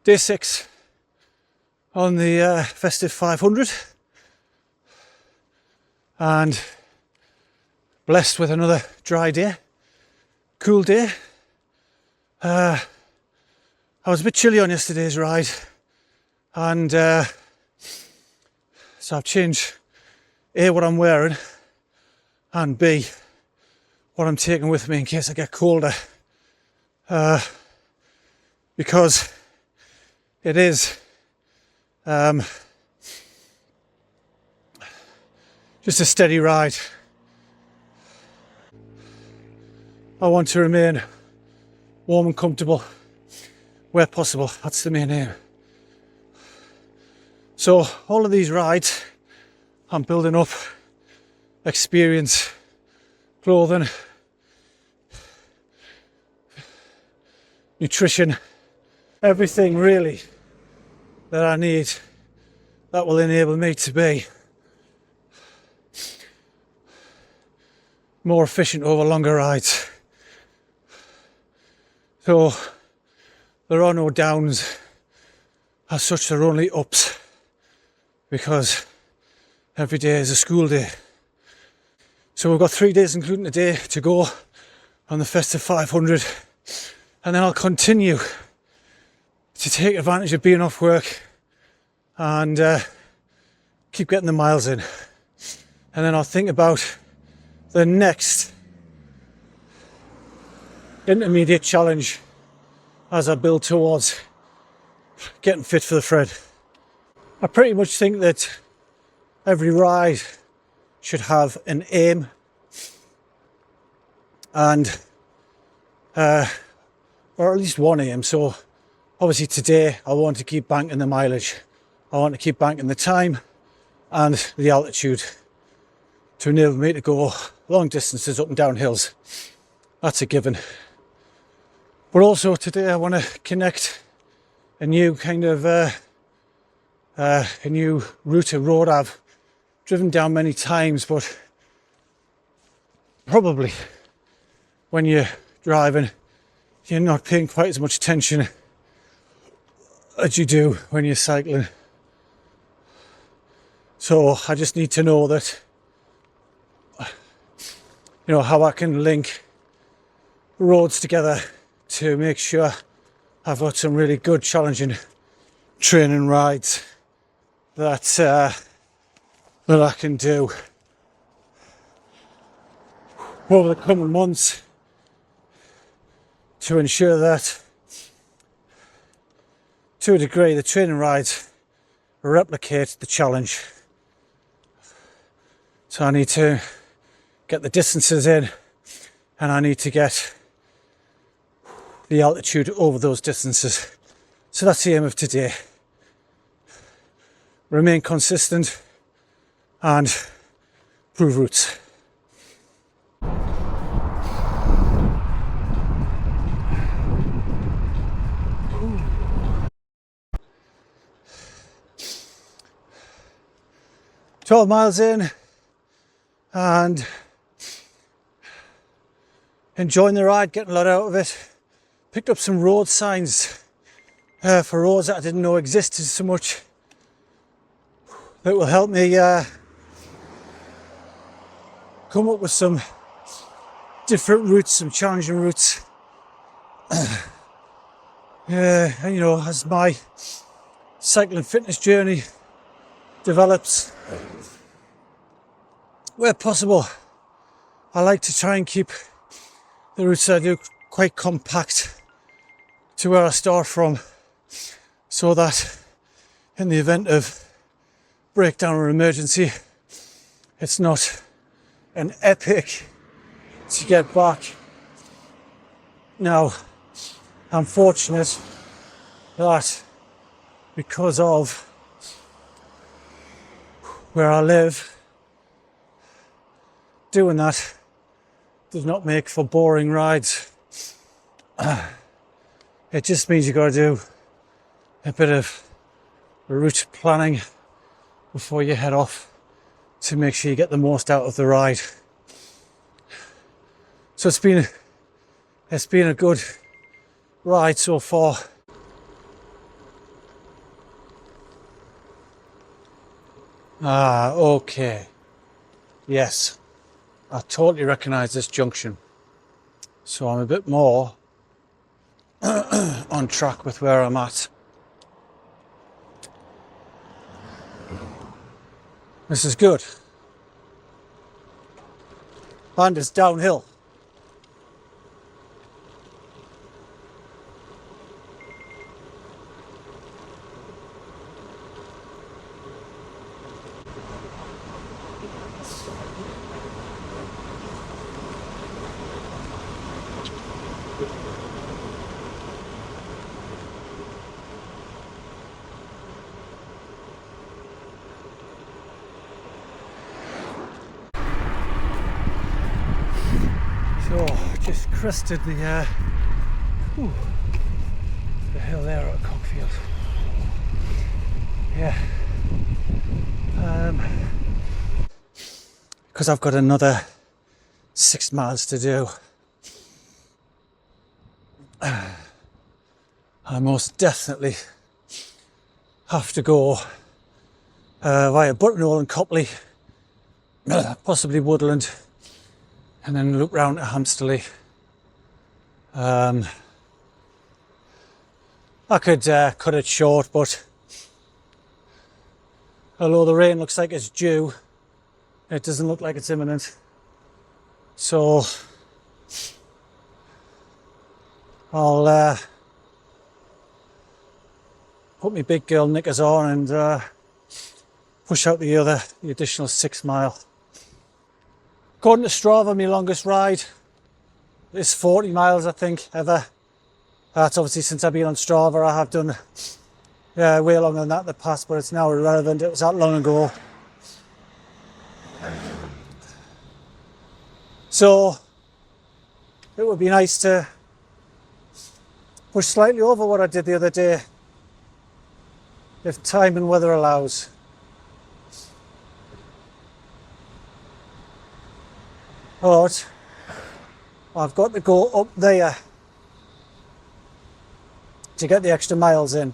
Day 6 on the Festive 500, and blessed with another dry day, cool day. I was a bit chilly on yesterday's ride, and so I've changed A, what I'm wearing, and B, what I'm taking with me in case I get colder, because it is just a steady ride. I want to remain warm and comfortable where possible. That's the main aim. So all of these rides, I'm building up experience, clothing, nutrition, everything really that I need that will enable me to be more efficient over longer rides. So there are no downs as such, there are only ups, because every day is a school day. So we've got 3 days including today to go on the Festive 500, and then I'll continue to take advantage of being off work and keep getting the miles in. And then I'll think about the next intermediate challenge as I build towards getting fit for the Fred. I pretty much think that every ride should have an aim, and or at least one aim. So obviously today I want to keep banking the mileage, I want to keep banking the time and the altitude to enable me to go long distances up and down hills. That's a given. But also today I want to connect a new kind of a new route, a road I've driven down many times, but probably when you're driving you're not paying quite as much attention as you do when you're cycling. So I just need to know that, you know, how I can link roads together to make sure I've got some really good challenging training rides that I can do over the coming months to ensure that, to a degree, the training rides replicate the challenge. So I need to get the distances in, and I need to get the altitude over those distances. So that's the aim of today. Remain consistent and prove routes. – 12 miles in and enjoying the ride, getting a lot out of it. Picked up some road signs for roads that I didn't know existed so much, that will help me come up with some different routes, some challenging routes. And you know, as my cycling fitness journey develops, where possible, I like to try and keep the routes I do quite compact to where I start from, so that in the event of breakdown or emergency, it's not an epic to get back. Now, I'm fortunate that because of where I live, doing that does not make for boring rides. It just means you've got to do a bit of route planning before you head off to make sure you get the most out of the ride. So it's been a good ride so far. Ah, okay. Yes, I totally recognise this junction. So I'm a bit more on track with where I'm at. This is good. And it's downhill. So, just crested the hill there at Cockfield. Yeah. Because I've got another 6 miles to do. I most definitely have to go via Buttonhole and Copley, possibly Woodland, and then loop round to Hamsterley. I could cut it short, but although the rain looks like it's due, it doesn't look like it's imminent. So I'll put my big girl knickers on and push out the additional 6 mile. According to Strava, my longest ride is 40 miles, I think, ever. That's obviously since I've been on Strava. I have done way longer than that in the past, but it's now irrelevant. It was that long ago. So it would be nice to push slightly over what I did the other day, if time and weather allows. But I've got to go up there to get the extra miles in.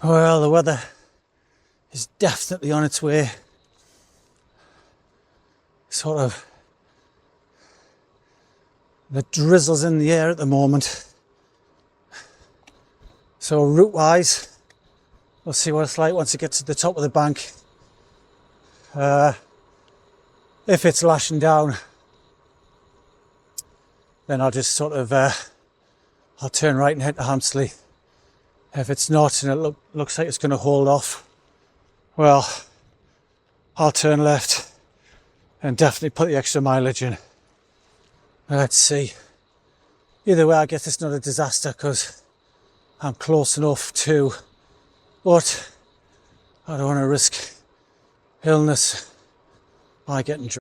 Well, the weather is definitely on its way. Sort of the drizzle's in the air at the moment. So route wise, we'll see what it's like once it gets to the top of the bank. If it's lashing down, then I'll just sort of I'll turn right and head to Hamsterley. If it's not and it looks like it's going to hold off, well, I'll turn left and definitely put the extra mileage in. Let's see. Either way, I guess it's not a disaster because I'm close enough to, but I don't want to risk illness by getting drunk.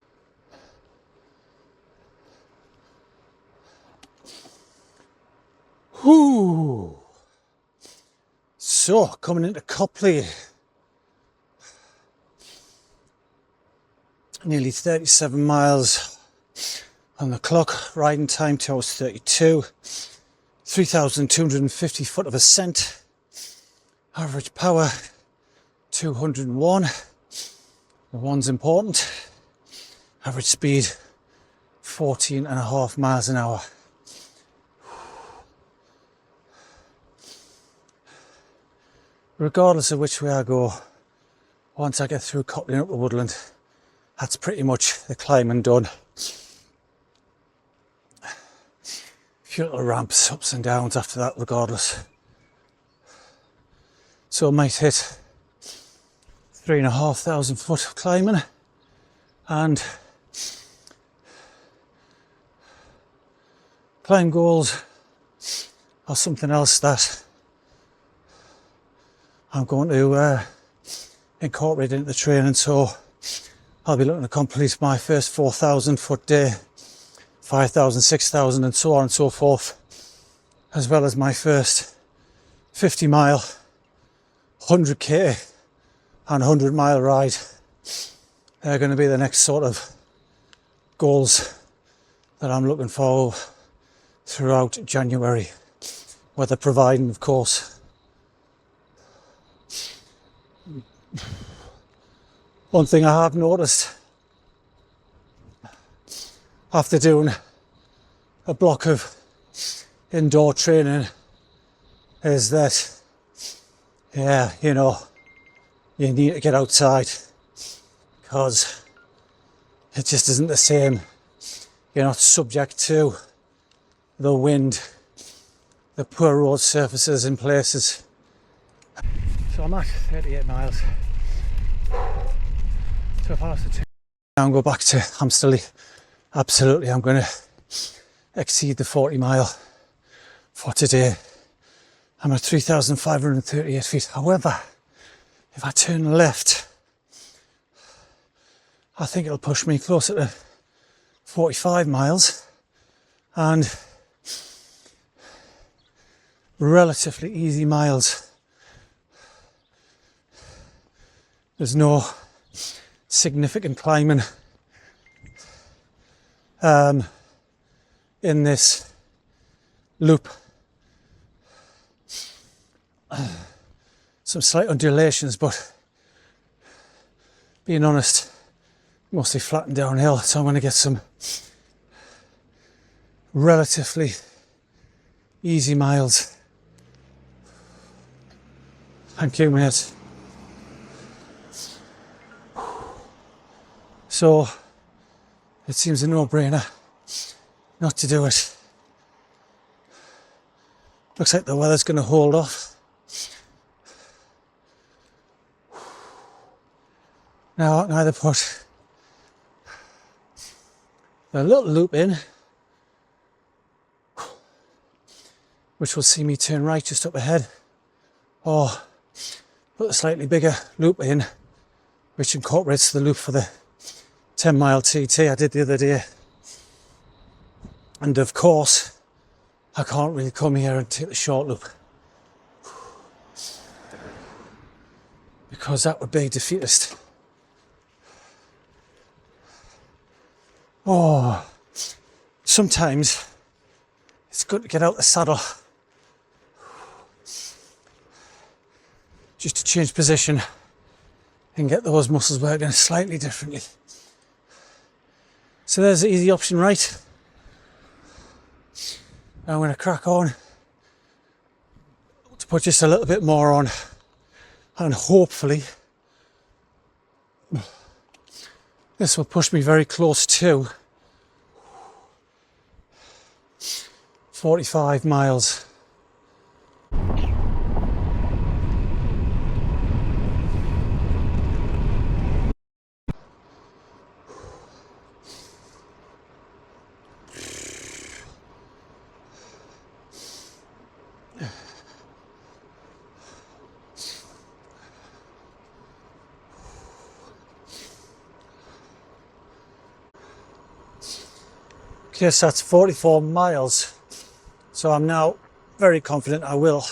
Whoo! So, coming into Copley, nearly 37 miles on the clock, riding time 2 hours 32, 3,250 foot of ascent, average power 201, the one's important, average speed 14.5 miles an hour. Regardless of which way I go, once I get through Copley and up the Woodland, that's pretty much the climbing done. A few little ramps, ups and downs after that, regardless. So I might hit 3,500 foot of climbing and climb goals are something else that I'm going to incorporate into the training. So I'll be looking to complete my first 4,000 foot day, 5,000, 6,000 and so on and so forth, as well as my first 50 mile, 100k and 100 mile ride. They're going to be the next sort of goals that I'm looking for throughout January, weather providing, of course. One thing I have noticed after doing a block of indoor training is that, yeah, you know, you need to get outside because it just isn't the same. You're not subject to the wind, the poor road surfaces in places. So I'm at 38 miles. So if I was to now and go back to Hamsterley, absolutely I'm going to exceed the 40 mile for today. I'm at 3,538 feet. However, if I turn left, I think it'll push me closer to 45 miles and relatively easy miles. There's no significant climbing in this loop. Some slight undulations, but being honest, mostly flat and downhill, so I'm going to get some relatively easy miles. Thank you, mate. So it seems a no-brainer not to do it. Looks like the weather's going to hold off. Now I can either put a little loop in, which will see me turn right just up ahead, or put a slightly bigger loop in, which incorporates the loop for the 10 mile TT I did the other day. And of course, I can't really come here and take the short loop because that would be defeatist. Oh, sometimes it's good to get out the saddle just to change position and get those muscles working slightly differently. So there's the easy option right. Now I'm going to crack on to put just a little bit more on, and hopefully this will push me very close to 45 miles. Okay, so that's 44 miles. So I'm now very confident I will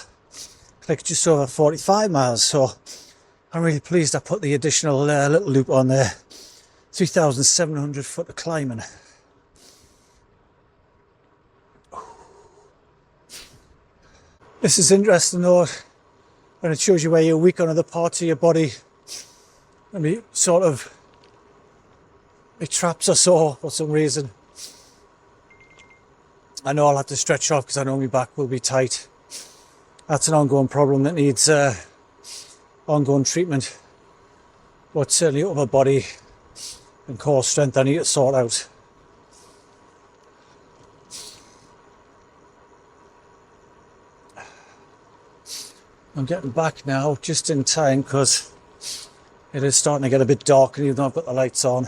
click just over 45 miles. So I'm really pleased I put the additional little loop on there. 3,700 foot of climbing. This is interesting though, when it shows you where you're weak on other parts of your body. I mean, sort of, my traps are sore for some reason. I know I'll have to stretch off because I know my back will be tight. That's an ongoing problem that needs ongoing treatment. But certainly upper body and core strength I need to sort out. I'm getting back now just in time because it is starting to get a bit dark, and even though I've got the lights on,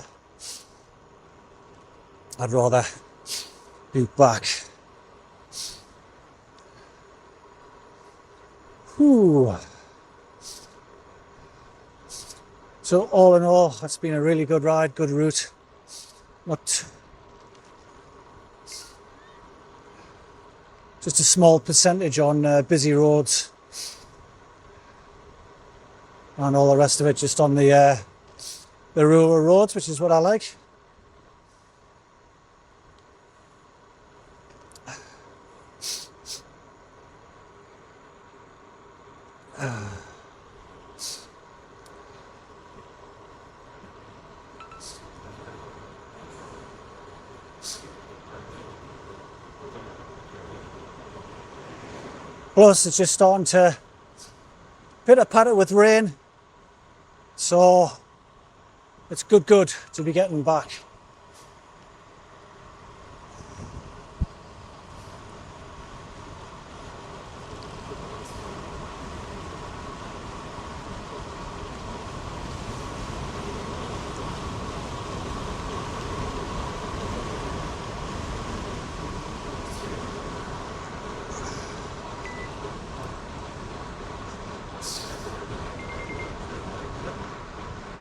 I'd rather be back. Whew. So all in all, it's been a really good ride, good route. Not just a small percentage on busy roads, and all the rest of it just on the rural roads, which is what I like. Plus it's just starting to pitter patter with rain, so it's good to be getting back.